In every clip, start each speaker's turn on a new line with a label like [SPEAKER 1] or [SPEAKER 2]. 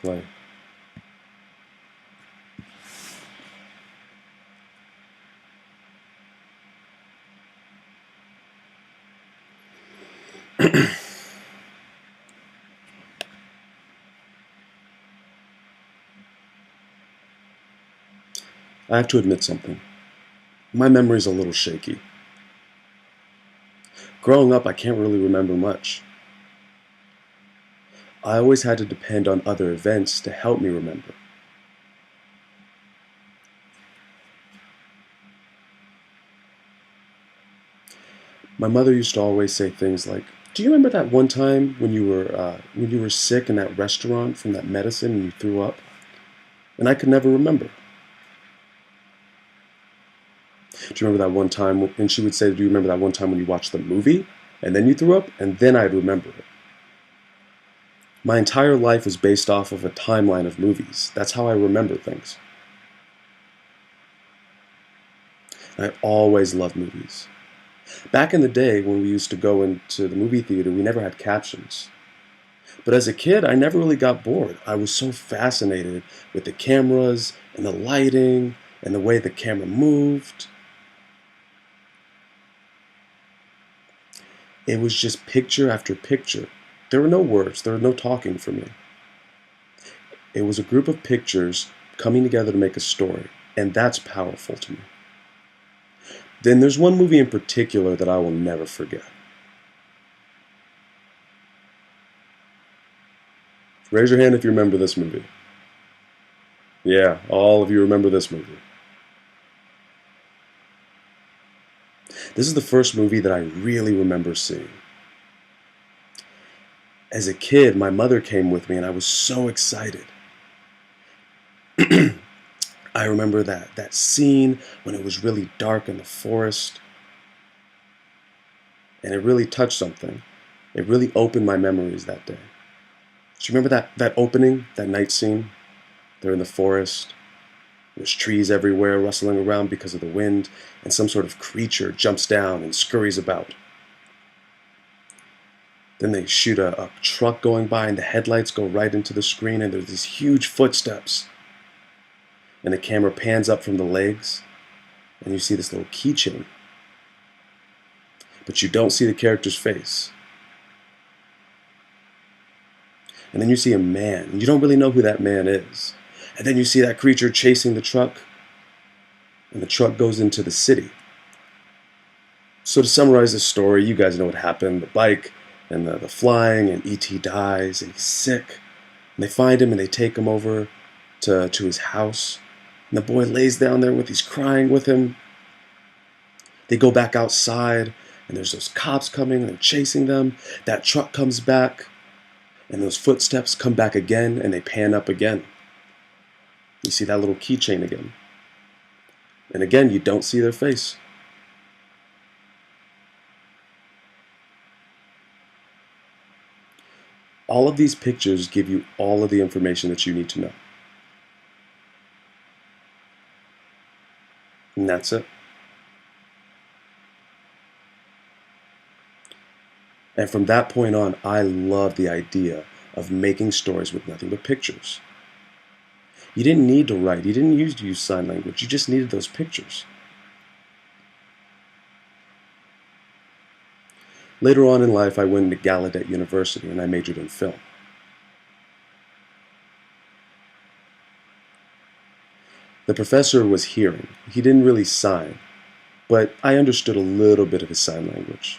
[SPEAKER 1] play. I have to admit something. My memory's a little shaky. Growing up, I can't really remember much. I always had to depend on other events to help me remember. My mother used to always say things like, "Do you remember that one time when you were sick in that restaurant from that medicine and you threw up?" And I could never remember. Do you remember that one time? And she would say, "Do you remember that one time when you watched the movie and then you threw up?" And then I'd remember it. My entire life is based off of a timeline of movies. That's how I remember things. And I always loved movies. Back in the day when we used to go into the movie theater, we never had captions. But as a kid, I never really got bored. I was so fascinated with the cameras and the lighting and the way the camera moved. It was just picture after picture. There were no words, there was no talking for me. It was a group of pictures coming together to make a story, and that's powerful to me. Then there's one movie in particular that I will never forget. Raise your hand if you remember this movie. Yeah, all of you remember this movie. This is the first movie that I really remember seeing. As a kid, my mother came with me and I was so excited. I remember that scene when it was really dark in the forest, and it really touched something. It really opened my memories that day. Do you remember that opening, that night scene? They're in the forest. There's trees everywhere rustling around because of the wind, and some sort of creature jumps down and scurries about. Then they shoot a truck going by, and the headlights go right into the screen, and there's these huge footsteps. And the camera pans up from the legs, and you see this little keychain. But you don't see the character's face. And then you see a man, and you don't really know who that man is. And then you see that creature chasing the truck, and the truck goes into the city. So to summarize the story, you guys know what happened. The bike and the flying, and E.T. dies, and he's sick. And they find him, and they take him over to his house. And the boy lays down there with, he's crying with him. They go back outside, and there's those cops coming, and they're chasing them. That truck comes back, and those footsteps come back again, and they pan up again. You see that little keychain again. And again, you don't see their face. All of these pictures give you all of the information that you need to know. And that's it. And from that point on, I loved the idea of making stories with nothing but pictures. You didn't need to write. You didn't need to use sign language. You just needed those pictures. Later on in life, I went into Gallaudet University and I majored in film. The professor was hearing. He didn't really sign, but I understood a little bit of his sign language.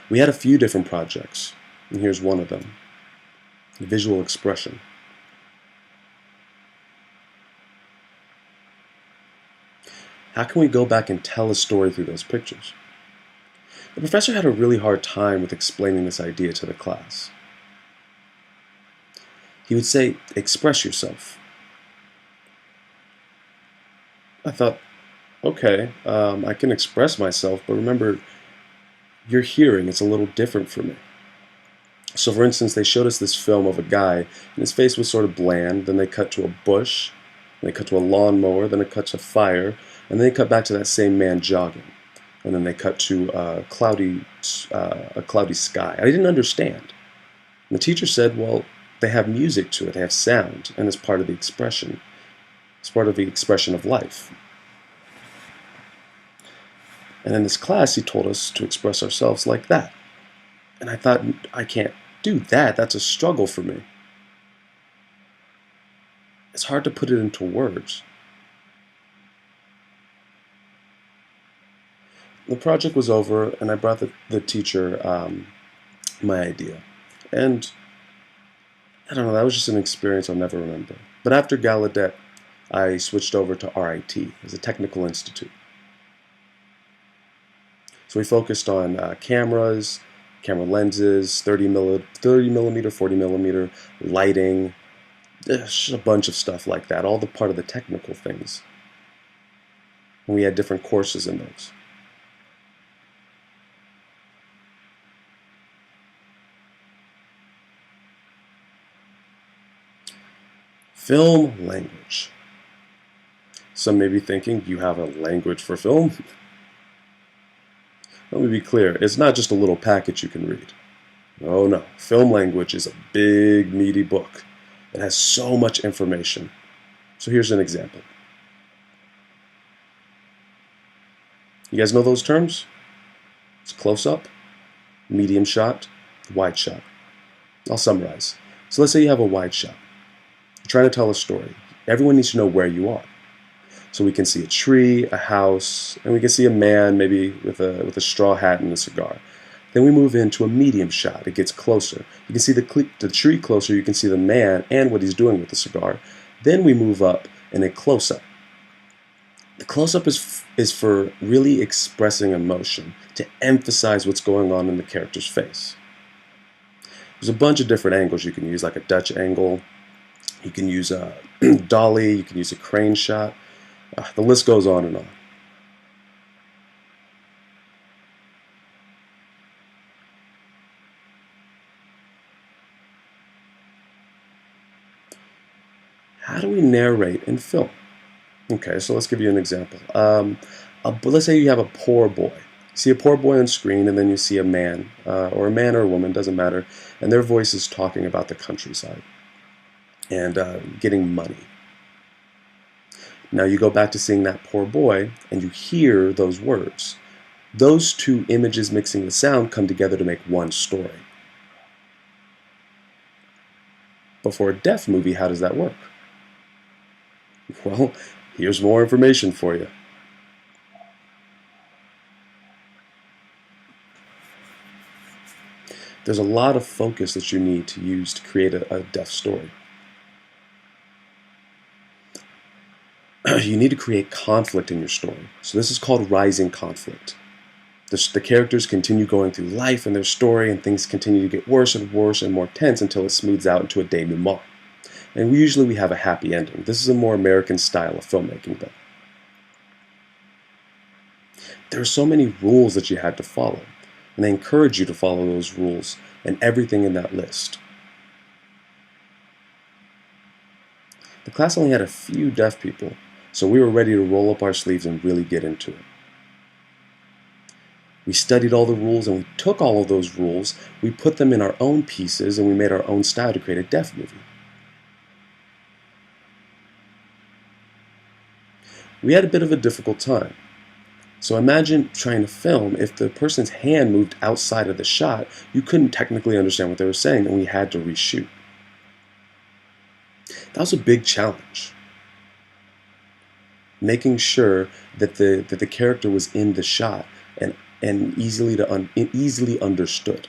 [SPEAKER 1] We had a few different projects, and here's one of them: visual expression. How can we go back and tell a story through those pictures? The professor had a really hard time with explaining this idea to the class. He would say, "Express yourself." I thought, okay, I can express myself, but remember, your hearing is a little different for me. So for instance, they showed us this film of a guy, and his face was sort of bland. Then they cut to a bush, then they cut to a lawnmower, then it cut to fire, and then they cut back to that same man jogging. And then they cut to a cloudy sky. I didn't understand. And the teacher said, well, they have music to it, they have sound, and it's part of the expression. It's part of the expression of life. And in this class, he told us to express ourselves like that. And I thought, I can't do that. That's a struggle for me. It's hard to put it into words. The project was over, and I brought the teacher my idea. And I don't know, that was just an experience I'll never remember. But after Gallaudet, I switched over to RIT, as a technical institute. So we focused on cameras, camera lenses, 30 millimeter, 40 millimeter, lighting, just a bunch of stuff like that, all the part of the technical things. And we had different courses in those. Film language. Some may be thinking, you have a language for film? Let me be clear, it's not just a little packet you can read. Oh no, film language is a big, meaty book. It has so much information. So here's an example. You guys know those terms? It's close-up, medium shot, wide shot. I'll summarize. So let's say you have a wide shot. You're trying to tell a story. Everyone needs to know where you are. So we can see a tree, a house, and we can see a man maybe with a straw hat and a cigar. Then we move into a medium shot. It gets closer. You can see the tree closer. You can see the man and what he's doing with the cigar. Then we move up in a close-up. The close-up is for really expressing emotion, to emphasize what's going on in the character's face. There's a bunch of different angles you can use, like a Dutch angle. You can use a dolly. You can use a crane shot. The list goes on and on. How do we narrate in film? Okay, so let's give you an example. Let's say you have a poor boy. You see a poor boy on screen, and then you see a man, or a woman, doesn't matter, and their voice is talking about the countryside and getting money. Now you go back to seeing that poor boy, and you hear those words. Those two images mixing with sound come together to make one story. But for a deaf movie, how does that work? Well, here's more information for you. There's a lot of focus that you need to use to create a deaf story. You need to create conflict in your story. So this is called rising conflict. The characters continue going through life and their story, and things continue to get worse and worse and more tense until it smooths out into a denouement. And usually we have a happy ending. This is a more American style of filmmaking, though. There are so many rules that you had to follow, and they encourage you to follow those rules and everything in that list. The class only had a few deaf people, so we were ready to roll up our sleeves and really get into it. We studied all the rules, and we took all of those rules, we put them in our own pieces, and we made our own style to create a deaf movie. We had a bit of a difficult time. So imagine trying to film. If the person's hand moved outside of the shot, you couldn't technically understand what they were saying, and we had to reshoot. That was a big challenge. Making sure that the character was in the shot and easily understood.